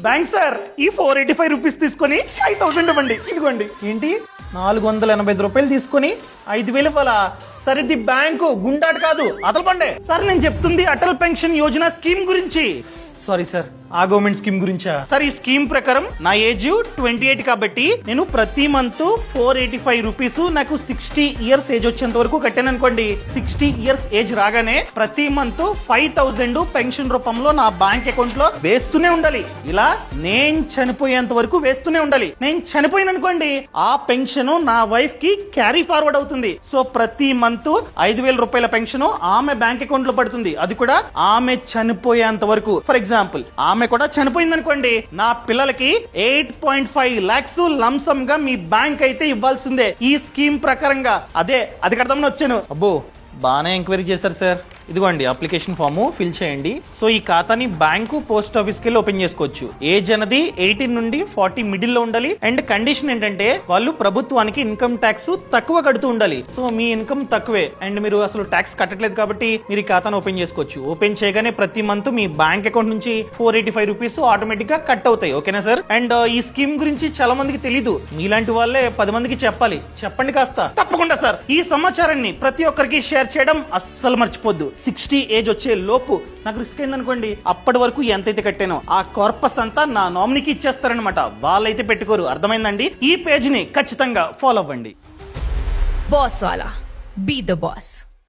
Bank sir ఈ 485 rupees తీసుకొని 5000 ఇవ్వండి. ఇదిగోండి. ఏంటి 485 రూపాయలు తీసుకొని 5000 ఇవ్వాలా? సార్ ఇది బ్యాంకు గుండాట్ కాదు, అదలపండే. సార్ నేను చెప్తుంది అటల్ పెన్షన్ యోజన స్కీమ్ గురించి. సారీ సార్, ఆ గవర్నమెంట్ స్కీమ్ గురించా? సార్ ఈ స్కీమ్ ప్రకారం నా ఏజ్ 28 కాబట్టి నేను ప్రతి మంత్ 485 రూపీస్ నాకు 60 ఇయర్స్ ఏజ్ వచ్చేంత వరకు కట్టాను అనుకోండి. 60 ఇయర్స్ ఏజ్ రాగానే ప్రతి మంత్ 5000 పెన్షన్ రూపంలో నా బ్యాంక్ అకౌంట్ లో వేస్తూనే ఉండాలి. ఇలా నేను చనిపోయేంత వరకు వేస్తూనే ఉండాలి. నేను చనిపోయిన అనుకోండి, ఆ పెన్షన్ నా వైఫ్ కి క్యారీ ఫార్వర్డ్ అవుతుంది. సో ప్రతి మంత్ 5000 రూపాయల పెన్షన్ ఆమె బ్యాంక్ అకౌంట్ లో పడుతుంది. అది కూడా ఆమె చనిపోయేంత వరకు. ఫర్ ఎగ్జాంపుల్ ఆమె కూడా చనిపోయింది అనుకోండి, నా పిల్లలకి 8.5 lakhs లంసమ్ గా మీ బ్యాంక్ అయితే ఇవ్వాల్సిందే ఈ స్కీమ్ ప్రకారంగా. అది కడదామని వచ్చాను. అబ్బో బాగానే ఎంక్వైరీ చేశారు సార్. ఇదిగోండి అప్లికేషన్ ఫామ్ ఫిల్ చేయండి. సో ఈ ఖాతాని బ్యాంకు పోస్ట్ ఆఫీస్కి వెళ్ళి ఓపెన్ చేసుకోవచ్చు. ఏజ్ అనేది 18 నుండి 40 మిడిల్ లో ఉండాలి. అండ్ కండిషన్ ఏంటంటే వాళ్ళు ప్రభుత్వానికి ఇన్కమ్ ట్యాక్స్ తక్కువ కడుతూ ఉండాలి. సో మీ ఇన్కమ్ తక్కువే అండ్ మీరు అసలు ట్యాక్స్ కట్టట్లేదు కాబట్టి మీరు ఈ ఖాతాను ఓపెన్ చేసుకోవచ్చు. ఓపెన్ చేయగానే ప్రతి మంత్ మీ బ్యాంక్ అకౌంట్ నుంచి 485 రూపీస్ ఆటోమేటిక్ గా కట్ అవుతాయి. ఓకేనా సార్? అండ్ ఈ స్కీమ్ గురించి చాలా మందికి తెలీదు. మీలాంటి వాళ్ళే 10 మందికి చెప్పాలి. చెప్పండి కాస్త. తప్పకుండా సార్. ఈ సమాచారాన్ని ప్రతి ఒక్కరికి షేర్ చేయడం అస్సలు మర్చిపోద్దు. 60 ఏజ్ వచ్చే లోపు నాకు రిస్క్ అయిందనుకోండి, అప్పటి వరకు ఎంతైతే కట్టానో ఆ కార్పస్ అంతా నా నామినీకి ఇచ్చేస్తారనమాట. వాళ్ళైతే పెట్టుకోరు. అర్థమైందండి? ఈ పేజ్ ని ఖచ్చితంగా ఫాలో అవ్వండి. బాస్ వాలా, బీ ద బాస్.